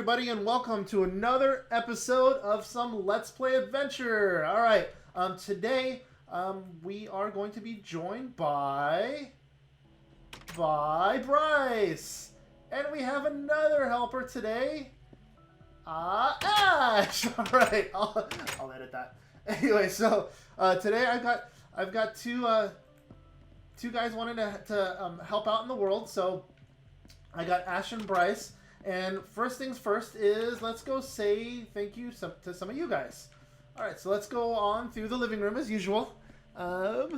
everybody, and welcome to another episode of some Let's Play Adventure. All right, today we are going to be joined by Bryce, and we have another helper today, Ash. All right, I'll edit that. Anyway, so today I've got two guys wanting to help out in the world, so I got Ash and Bryce. And first things first is let's go say thank you to some of you guys. All right, so let's go on through the living room as usual. All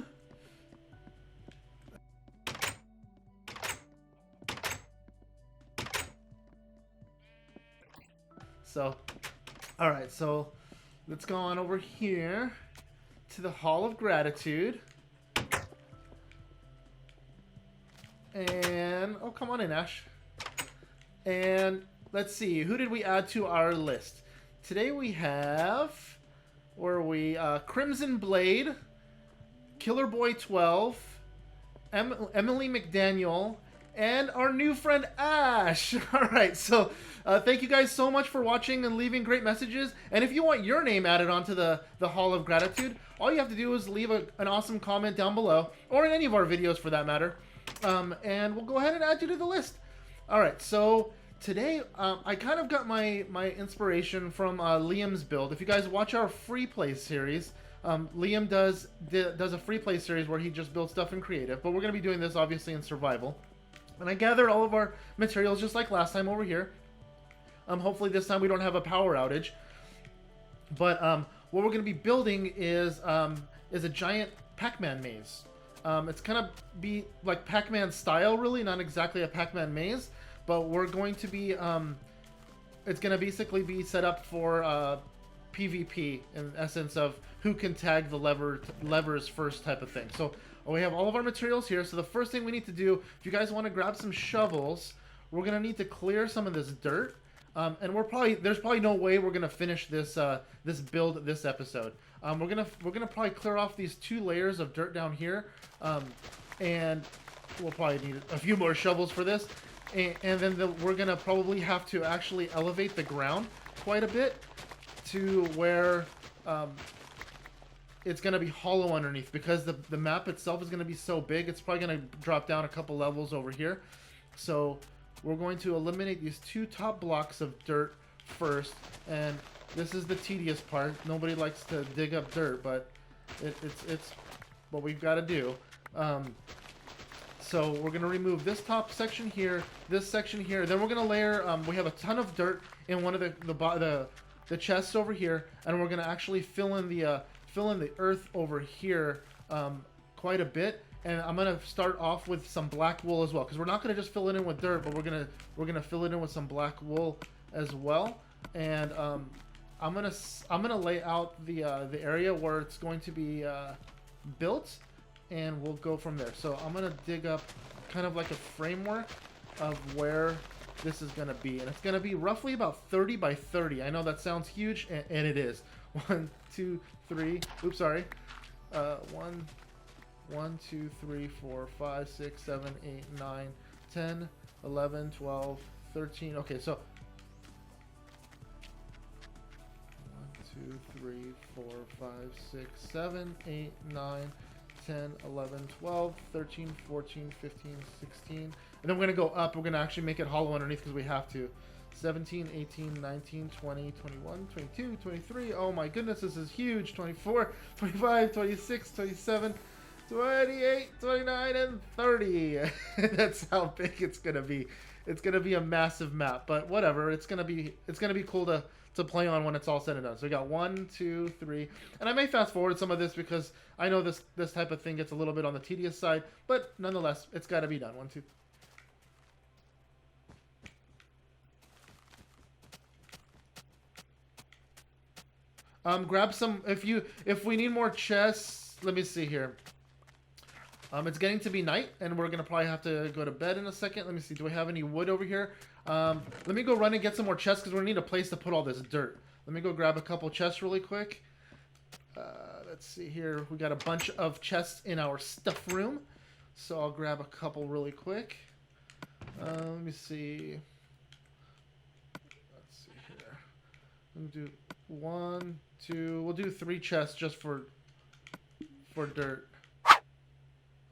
right, so let's go on over here to the Hall of Gratitude. And, oh, come on in, Ash. And let's see, who did we add to our list? Today we have, where are we? Crimson Blade, Killer Boy 12, Emily McDaniel, and our new friend Ash. All right, so thank you guys so much for watching and leaving great messages. And if you want your name added onto the Hall of Gratitude, all you have to do is leave an awesome comment down below, or in any of our videos for that matter, and we'll go ahead and add you to the list. All right, so today I kind of got my inspiration from Liam's build. If you guys watch our free play series, Liam does a free play series where he just builds stuff in creative, but we're going to be doing this obviously in survival. And I gathered all of our materials just like last time over here. Hopefully this time we don't have a power outage. But what we're going to be building is a giant Pac-Man maze. It's kind of be like Pac-Man style, really, not exactly a Pac-Man maze, but we're going to be, it's going to basically be set up for PvP, in essence of who can tag the levers first type of thing. So we have all of our materials here, so the first thing we need to do, if you guys want to grab some shovels, we're going to need to clear some of this dirt, and there's probably no way we're going to finish this this build this episode. We're gonna probably clear off these 2 layers of dirt down here, and we'll probably need a few more shovels for this, and then we're gonna probably have to actually elevate the ground quite a bit to where it's gonna be hollow underneath, because the map itself is gonna be so big. It's probably gonna drop down a couple levels over here. So we're going to eliminate these 2 top blocks of dirt first, and this is the tedious part. Nobody likes to dig up dirt, but it's what we've got to do. So we're going to remove this top section here, this section here. Then we're going to layer. We have a ton of dirt in one of the chests over here, and we're going to actually fill in the earth over here quite a bit. And I'm going to start off with some black wool as well, because we're not going to just fill it in with dirt, but we're gonna fill it in with some black wool as well. And I'm gonna lay out the area where it's going to be built, and we'll go from there. So I'm gonna dig up kind of like a framework of where this is gonna be, and it's gonna be roughly about 30 by 30. I know that sounds huge, and it is. 1, 2, 3. Oops, sorry. 1, 2, 3, 4, 5, 6, 7, 8, 9, 10, 11, 12, 13. Okay, so 2, 3, 4, 5, 6, 7, 8, 9, 10, 11, 12, 13, 14, 15, 16. And then we're going to go up. We're going to actually make it hollow underneath because we have to. 17, 18, 19, 20, 21, 22, 23. Oh my goodness, this is huge. 24, 25, 26, 27, 28, 29, and 30. That's how big it's going to be. It's going to be a massive map, but whatever. It's going to be cool to play on when it's all said and done. So we got 1, 2, 3, and I may fast forward some of this because I know this type of thing gets a little bit on the tedious side, but nonetheless, it's got to be done. 1, 2. Grab some if we need more chests. Let me see here. It's getting to be night, and we're gonna probably have to go to bed in a second. Let me see. Do we have any wood over here? Let me go run and get some more chests because we're gonna need a place to put all this dirt. Let me go grab a couple chests really quick. Let's see here. We got a bunch of chests in our stuff room, so I'll grab a couple really quick. Let me see. Let's We'll do 1, 2. We'll do 3 chests just for dirt.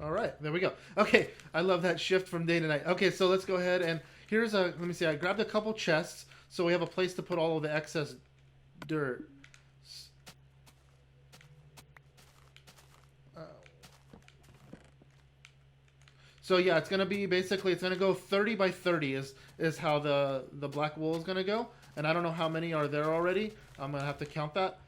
All right, there we go. Okay, I love that shift from day to night. Okay, so let's go ahead and here's a. Let me see. I grabbed a couple chests, so we have a place to put all of the excess dirt. So yeah, it's gonna be basically it's gonna go 30 by 30 is how the black wool is gonna go, and I don't know how many are there already. I'm gonna have to count that.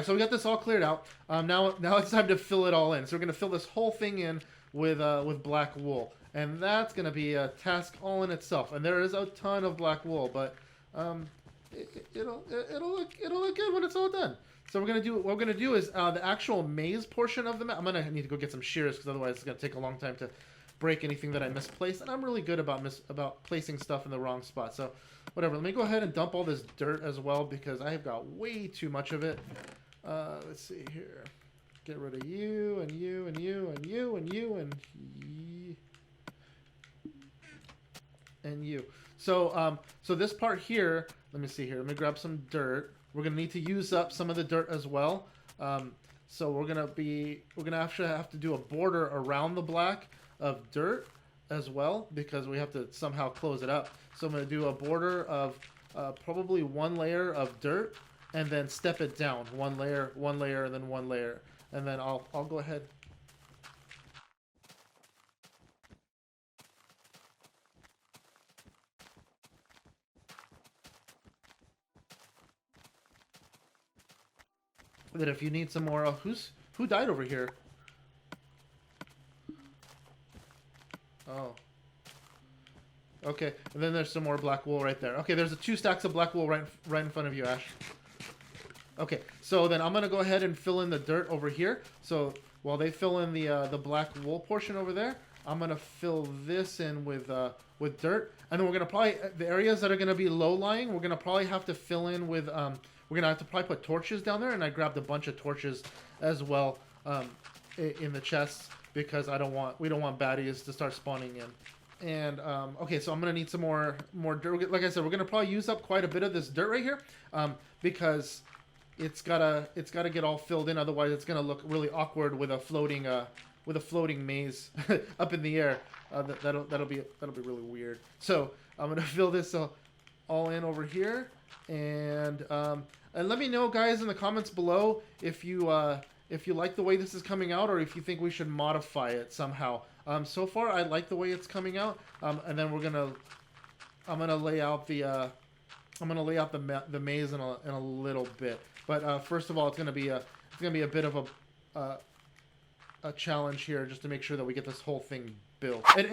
So we got this all cleared out. Now it's time to fill it all in. So we're gonna fill this whole thing in with black wool, and that's gonna be a task all in itself. And there is a ton of black wool, but it'll look good when it's all done. So what we're gonna do is the actual maze portion of the map. I'm gonna need to go get some shears because otherwise it's gonna take a long time to break anything that I misplaced. And I'm really good about placing stuff in the wrong spot. So whatever. Let me go ahead and dump all this dirt as well because I have got way too much of it. Let's see here. Get rid of you and you and you and you and you and you. So so this part here, let me see here. Let me grab some dirt. We're gonna need to use up some of the dirt as well. So we're gonna actually have to do a border around the black of dirt as well because we have to somehow close it up. So I'm gonna do a border of probably 1 layer of dirt. And then step it down, 1 layer, and then 1 layer. And then I'll go ahead. That if you need some more, who died over here? Oh. Okay, and then there's some more black wool right there. Okay, there's 2 stacks of black wool right in front of you, Ash. Okay, so then I'm gonna go ahead and fill in the dirt over here. So while they fill in the black wool portion over there, I'm gonna fill this in with dirt, and then we're gonna probably the areas that are gonna be low lying. We're gonna probably have to fill in with we're gonna have to probably put torches down there, and I grabbed a bunch of torches as well in the chests because we don't want baddies to start spawning in. And okay, so I'm gonna need some more dirt. Like I said, we're gonna probably use up quite a bit of this dirt right here because it's gotta get all filled in. Otherwise, it's gonna look really awkward with a floating maze up in the air. That'll be really weird. So I'm gonna fill this all in over here, and let me know, guys, in the comments below if you like the way this is coming out, or if you think we should modify it somehow. So far, I like the way it's coming out, and then I'm gonna lay out the maze in a little bit. But first of all, it's gonna be a bit of a challenge here just to make sure that we get this whole thing built. And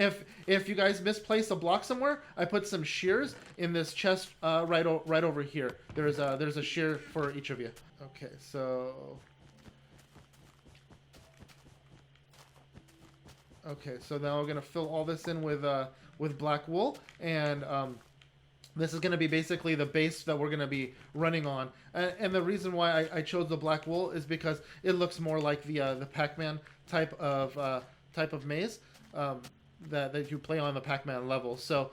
if you guys misplace a block somewhere, I put some shears in this chest right over here. There's a shear for each of you. Okay, so. Okay, so now we're gonna fill all this in with black wool, and this is going to be basically the base that we're going to be running on. And the reason why I chose the black wool is because it looks more like the Pac-Man type of maze that you play on the Pac-Man level. So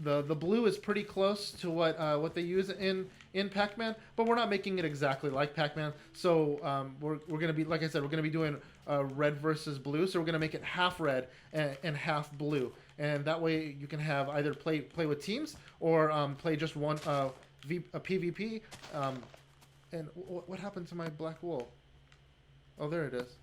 the blue is pretty close to what they use in Pac-Man, but we're not making it exactly like Pac-Man. So we're going to be, like I said, we're going to be doing red versus blue. So we're going to make it half red and half blue. And that way you can have either play with teams or play just one a PvP. And what happened to my black wool? Oh, there it is.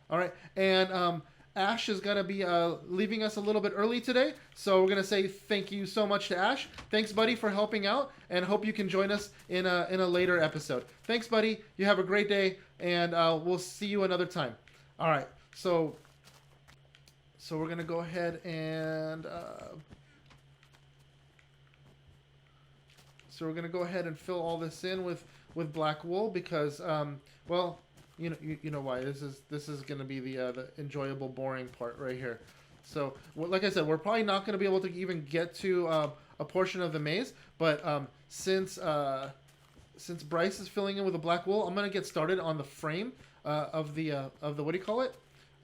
All right, and Ash is going to be leaving us a little bit early today, so we're going to say thank you so much to Ash. Thanks, buddy, for helping out, and hope you can join us in a later episode. Thanks, buddy. You have a great day, and we'll see you another time. All right, so So we're gonna go ahead and fill all this in with black wool because well, you know why this is gonna be the enjoyable boring part right here. So like I said, we're probably not gonna be able to even get to a portion of the maze, but since Bryce is filling in with the black wool, I'm gonna get started on the frame of the what do you call it,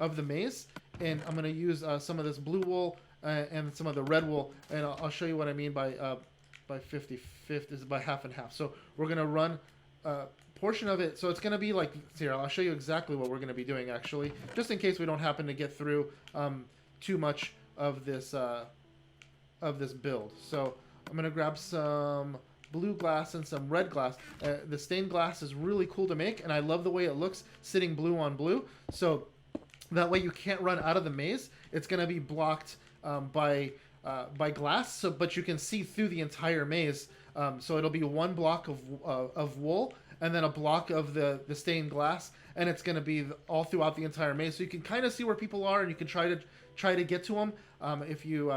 of the maze, and I'm gonna use some of this blue wool and some of the red wool, and I'll show you what I mean by 50/50 by half and half. So we're gonna run a portion of it. So it's gonna be like here. I'll show you exactly what we're gonna be doing actually, just in case we don't happen to get through too much of this build. So I'm gonna grab some blue glass and some red glass. The stained glass is really cool to make, and I love the way it looks sitting blue on blue. So that way you can't run out of the maze. It's going to be blocked by glass, so but you can see through the entire maze. So it'll be one block of wool and then a block of the stained glass, and it's going to be all throughout the entire maze. So you can kind of see where people are, and you can try to get to them if you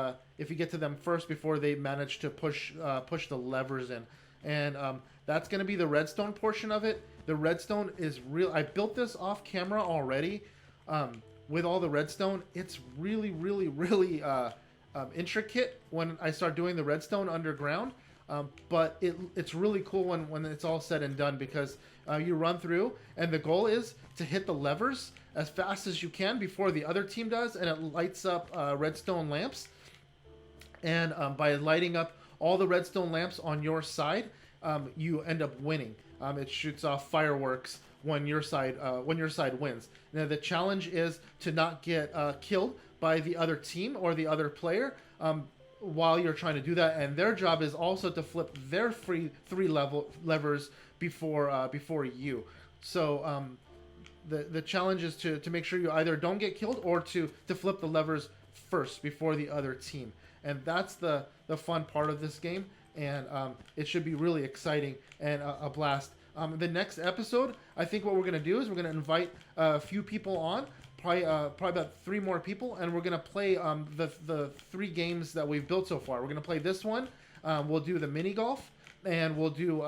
get to them first before they manage to push the levers in. And that's going to be the redstone portion of it. The redstone is real. I built this off camera already. With all the redstone, it's really intricate when I start doing the redstone underground. But it's really cool when it's all said and done, because you run through, and the goal is to hit the levers as fast as you can before the other team does, and it lights up redstone lamps. And by lighting up all the redstone lamps on your side, you end up winning. It shoots off fireworks when your side wins. Now the challenge is to not get killed by the other team or the other player while you're trying to do that, and their job is also to flip their three levers before you. So the challenge is to make sure you either don't get killed or to flip the levers first before the other team, and that's the fun part of this game, and it should be really exciting and a blast. The next episode, I think what we're going to do is we're going to invite a few people on, probably about 3 more people, and we're going to play the 3 games that we've built so far. We're going to play this one. We'll do the mini golf, and we'll do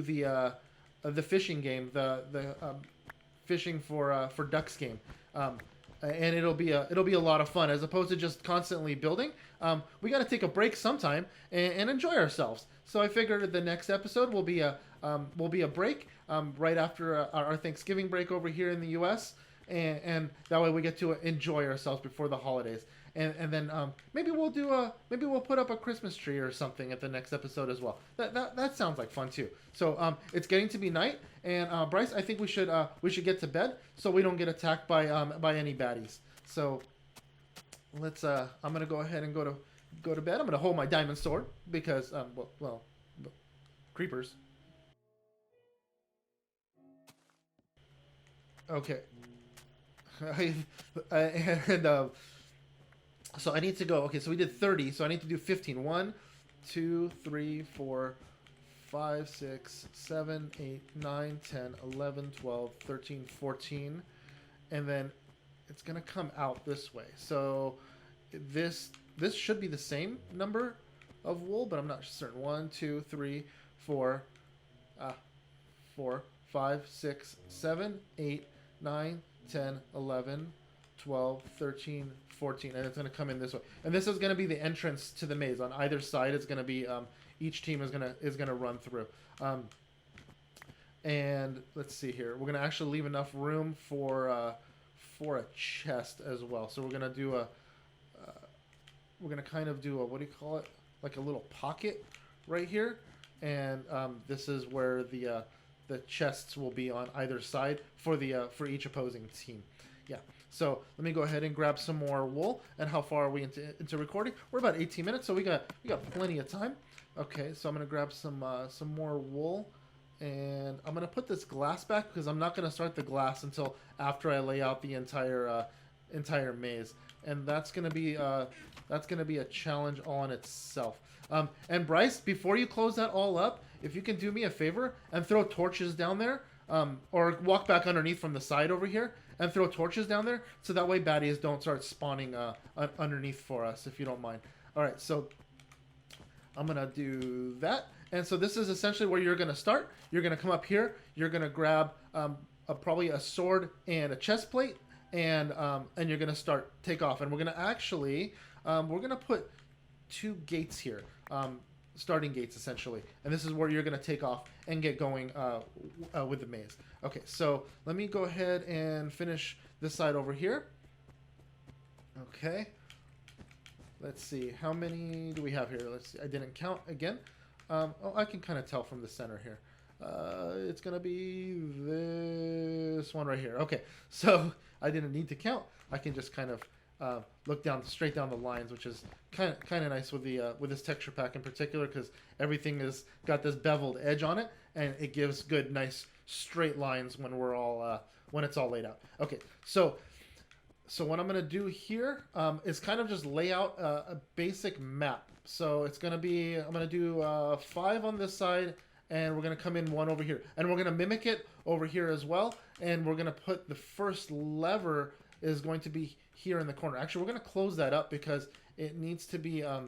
the fishing game, the fishing for ducks game. And it'll be a lot of fun, as opposed to just constantly building. We got to take a break sometime and enjoy ourselves. So I figured the next episode will be a break right after our Thanksgiving break over here in the U.S. And that way we get to enjoy ourselves before the holidays. And then maybe we'll put up a Christmas tree or something at the next episode as well. That sounds like fun too. So it's getting to be night, and Bryce, I think we should get to bed so we don't get attacked by any baddies. So let's I'm gonna go ahead and go to bed. I'm gonna hold my diamond sword because well creepers. Okay. And so I need to go. Okay, so we did 30, so I need to do 15. 1, 2, 3, 4, 5, 6, 7, 8, 9, 10, 11, 12, 13, 14. And then it's going to come out this way. So this should be the same number of wool, but I'm not certain. 1, 2, 3, 4, 5, 6, 7, 8, 9, 10, 11, 12, 13, 14, and it's going to come in this way. And this is going to be the entrance to the maze. On either side, it's going to be each team is going to run through. And let's see here. We're going to actually leave enough room for a chest as well. So we're going to do we're going to kind of do a, what do you call it? Like a little pocket right here. And this is where the chests will be on either side for for each opposing team. Yeah. So let me go ahead and grab some more wool. And how far are we into recording? We're about 18 minutes, so we got plenty of time. Okay, so I'm gonna grab some more wool, and I'm gonna put this glass back because I'm not gonna start the glass until after I lay out the entire maze, and that's gonna be a challenge all in itself. And Bryce, before you close that all up, if you can do me a favor and throw torches down there, or walk back underneath from the side over here and throw torches down there, so that way baddies don't start spawning underneath for us, if you don't mind. All right, so I'm gonna do that, and so this is essentially where you're gonna start. You're gonna come up here. You're gonna grab probably a sword and a chest plate, and you're gonna take off. And we're gonna actually we're gonna put 2 gates here, starting gates essentially, and this is where you're gonna take off and get going with the maze. Okay, so let me go ahead and finish this side over here. Okay. Let's see, how many do we have here? Let's see, I didn't count again. Oh, I can kind of tell from the center here. It's going to be this one right here. Okay, so I didn't need to count. I can just kind of look straight down the lines, which is kind of nice with this texture pack in particular, because everything has got this beveled edge on it, and it gives good, nice straight lines when when it's all laid out. Okay, so what I'm going to do here is kind of just lay out a basic map. So it's going to be, I'm going to do 5 on this side, and we're going to come in 1 over here. And we're going to mimic it over here as well. And we're going to put the first lever is going to be here in the corner. Actually, we're going to close that up because it needs to be a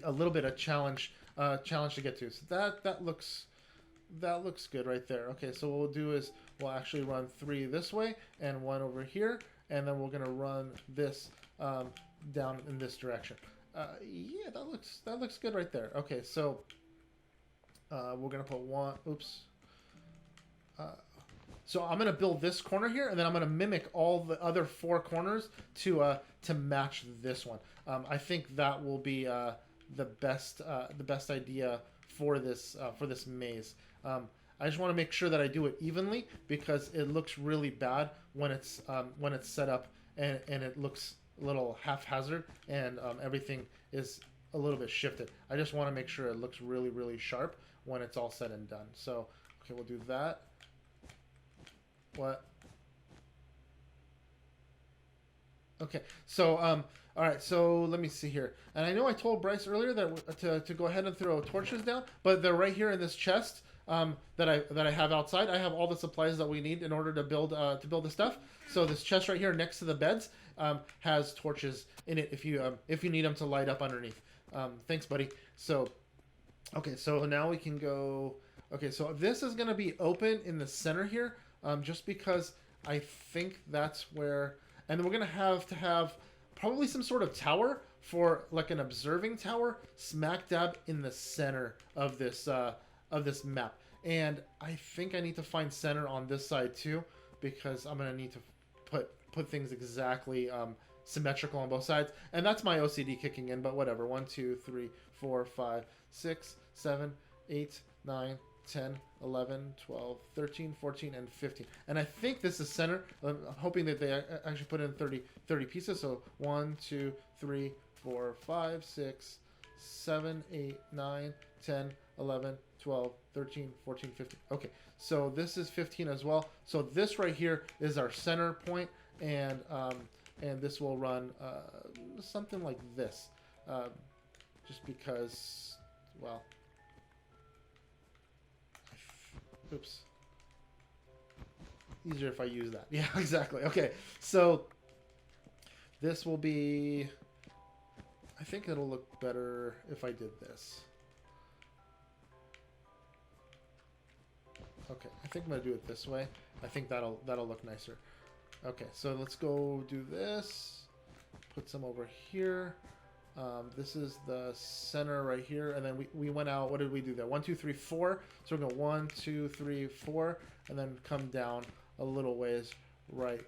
little bit of challenge to get to. So that looks good right there. Okay, so what we'll do is we'll actually run 3 this way and 1 over here, and then we're gonna run this down in this direction. Yeah, that looks good right there. Okay, so we're gonna put 1. Oops. So I'm gonna build this corner here, and then I'm gonna mimic all the other 4 corners to match this one. I think that will be the best idea for this maze. I just want to make sure that I do it evenly, because it looks really bad when it's set up and it looks a little haphazard, and everything is a little bit shifted. I just want to make sure it looks really, really sharp when it's all said and done. So, okay, we'll do that. What? Okay, so all right, so let me see here. And I know I told Bryce earlier that to go ahead and throw torches down, but they're right here in this chest that I have outside. I have all the supplies that we need in order to build the stuff. So this chest right here next to the beds has torches in it if you need them to light up underneath. Thanks, buddy. So okay, so now we can go. Okay, so this is gonna be open in the center here, just because I think that's where. And then we're gonna have to have probably some sort of tower for like an observing tower smack dab in the center of this map. And I think I need to find center on this side too, because I'm gonna need to put things exactly symmetrical on both sides. And that's my OCD kicking in, but whatever. 1, 2, 3, 4, 5, 6, 7, 8, 9, 10, 11, 12, 13, 14, and 15. And I think this is center. I'm hoping that they actually put in 30 pieces. So 1, 2, 3, 4, 5, 6, 7, 8, 9, 10, 11, 12, 13, 14, 15. Okay, so this is 15 as well. So this right here is our center point, and this will run something like this, just because, well, oops. Easier if I use that. Yeah, exactly. Okay, so this will be, I think it'll look better if I did this. Okay, I think I'm gonna do it this way. I think that'll look nicer. Okay, so let's go do this. Put some over here. This is the center right here, and then we went out. What did we do there? 1, 2, 3, 4. So we're going 1, 2, 3, 4, and then come down a little ways right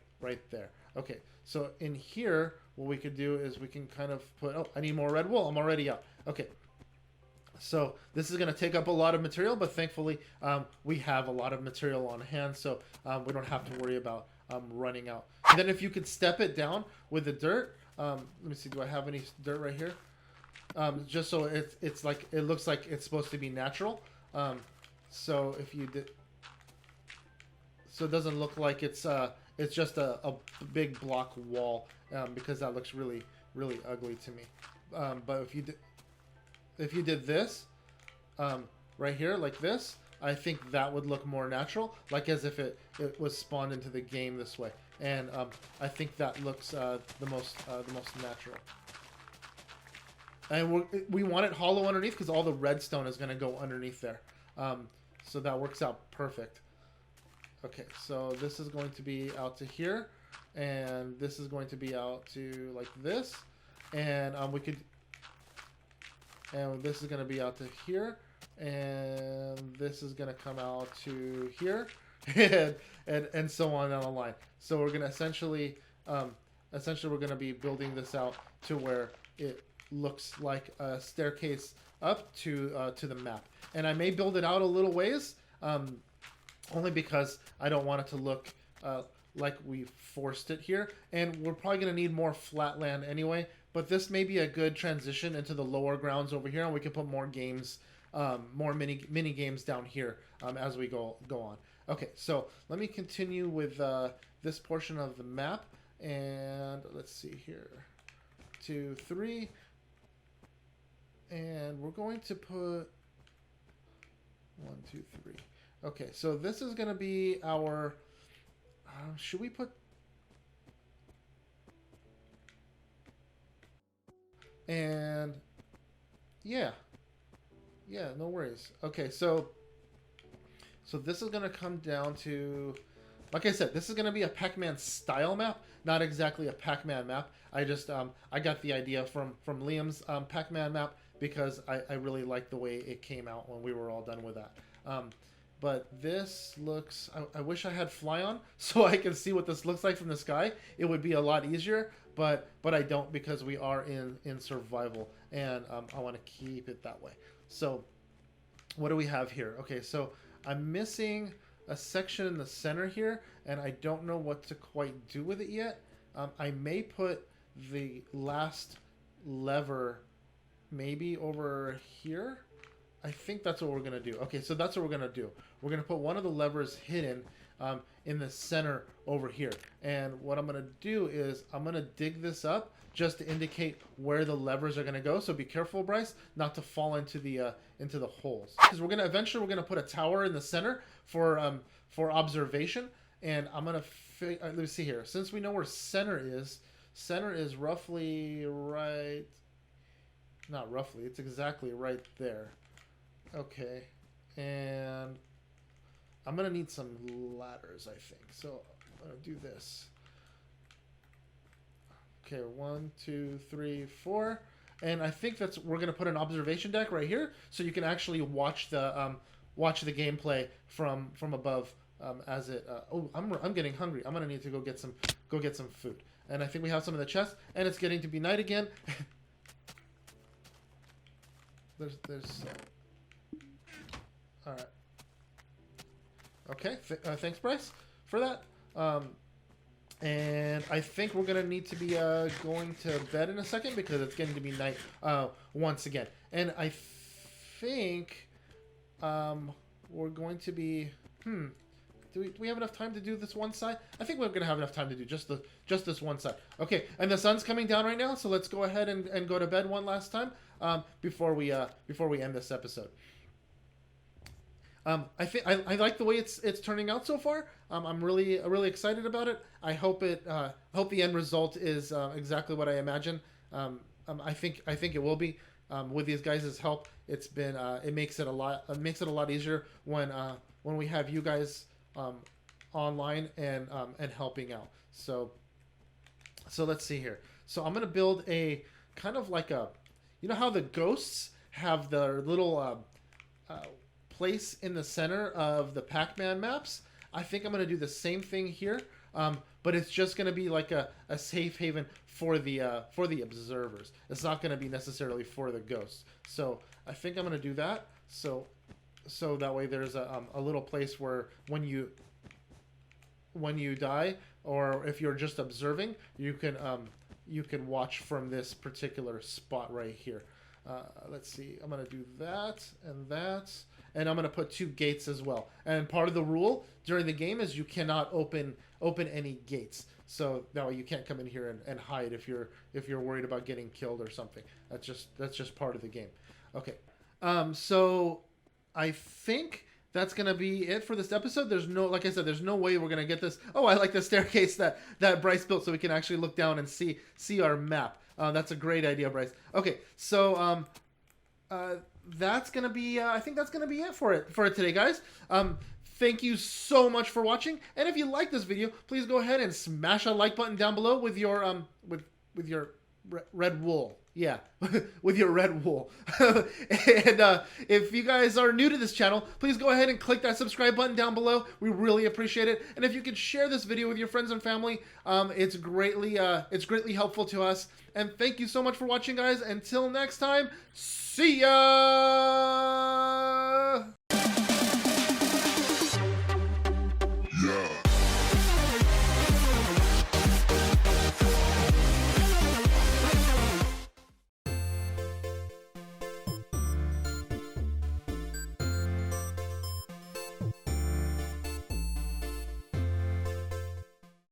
there. Okay, so in here, what we could do is we can kind of put. Oh, I need more red wool. I'm already out. Okay. So this is going to take up a lot of material, but thankfully we have a lot of material on hand, so we don't have to worry about running out. And then if you could step it down with the dirt. Let me see. Do I have any dirt right here? Just so it's like it looks like it's supposed to be natural. So if you did, so it doesn't look like it's just a big block wall, because that looks really ugly to me. But if you did this right here like this, I think that would look more natural, like as if it was spawned into the game this way. And I think that looks the most natural. And we want it hollow underneath because all the redstone is going to go underneath there. So that works out perfect. Okay, so this is going to be out to here, and this is going to be out to like this, and and this is going to be out to here, and this is going to come out to here, and so on down the line. So we're going to essentially we're going to be building this out to where it looks like a staircase up to the map. And I may build it out a little ways, only because I don't want it to look like we forced it here. And we're probably going to need more flat land anyway, but this may be a good transition into the lower grounds over here, and we can put more games, more mini games down here as we go on. Okay, so let me continue with this portion of the map, and let's see here, 2, 3, and we're going to put 1, 2, 3. Okay, so this is going to be our. Should we put? And yeah, no worries. Okay, so this is going to come down to, like I said, this is going to be a Pac-Man style map, not exactly a Pac-Man map. I just I got the idea from Liam's Pac-Man map because I really like the way it came out when we were all done with that. But this looks, I wish I had fly on so I can see what this looks like from the sky. It would be a lot easier, but I don't because we are in survival, and I want to keep it that way. So what do we have here? Okay, so I'm missing a section in the center here, and I don't know what to quite do with it yet. I may put the last lever maybe over here. I think that's what we're going to do. Okay, so that's what we're going to do. We're going to put one of the levers hidden in the center over here. And what I'm going to do is I'm going to dig this up just to indicate where the levers are going to go. So be careful, Bryce, not to fall into the holes. Because eventually we're going to put a tower in the center for observation. And I'm going to let me see here. Since we know where center is roughly right. Not roughly. It's exactly right there. Okay, and I'm gonna need some ladders, I think. So I'm gonna do this. Okay, 1, 2, 3, 4, and I think we're gonna put an observation deck right here, so you can actually watch the gameplay from above as it. Oh, I'm getting hungry. I'm gonna need to go get some food, and I think we have some in the chest, and it's getting to be night again. there's. All right. Okay. Thanks, Bryce, for that. And I think we're gonna need to be going to bed in a second because it's getting to be night once again. And I think we're going to be. Do we have enough time to do this one side? I think we're gonna have enough time to do just this one side. Okay. And the sun's coming down right now, so let's go ahead and go to bed one last time before we end this episode. I like the way it's turning out so far. I'm really excited about it. I hope the end result is exactly what I imagine. I think it will be. With these guys' help, it makes it a lot easier when we have you guys online and helping out. So let's see here. So I'm gonna build a kind of like a, you know how the ghosts have their little place in the center of the Pac-Man maps. I think I'm going to do the same thing here, but it's just going to be like a safe haven for the observers. It's not going to be necessarily for the ghosts. So I think I'm going to do that. So that way there's a little place where when you die, or if you're just observing, you can watch from this particular spot right here. Let's see. I'm going to do that and that. And I'm going to put 2 gates as well. And part of the rule during the game is you cannot open any gates. So that way you can't come in here and hide if you're worried about getting killed or something. That's just part of the game. Okay. So I think that's gonna be it for this episode. There's no, like I said, there's no way we're gonna get this. Oh, I like the staircase that Bryce built, so we can actually look down and see our map. That's a great idea, Bryce. Okay, so that's gonna be. I think that's gonna be it for it today, guys. Thank you so much for watching, and if you like this video, please go ahead and smash a like button down below with your with your red wool. Yeah, with your red wool. And if you guys are new to this channel, please go ahead and click that subscribe button down below. We really appreciate it. And if you could share this video with your friends and family, it's greatly helpful to us. And thank you so much for watching, guys. Until next time, see ya!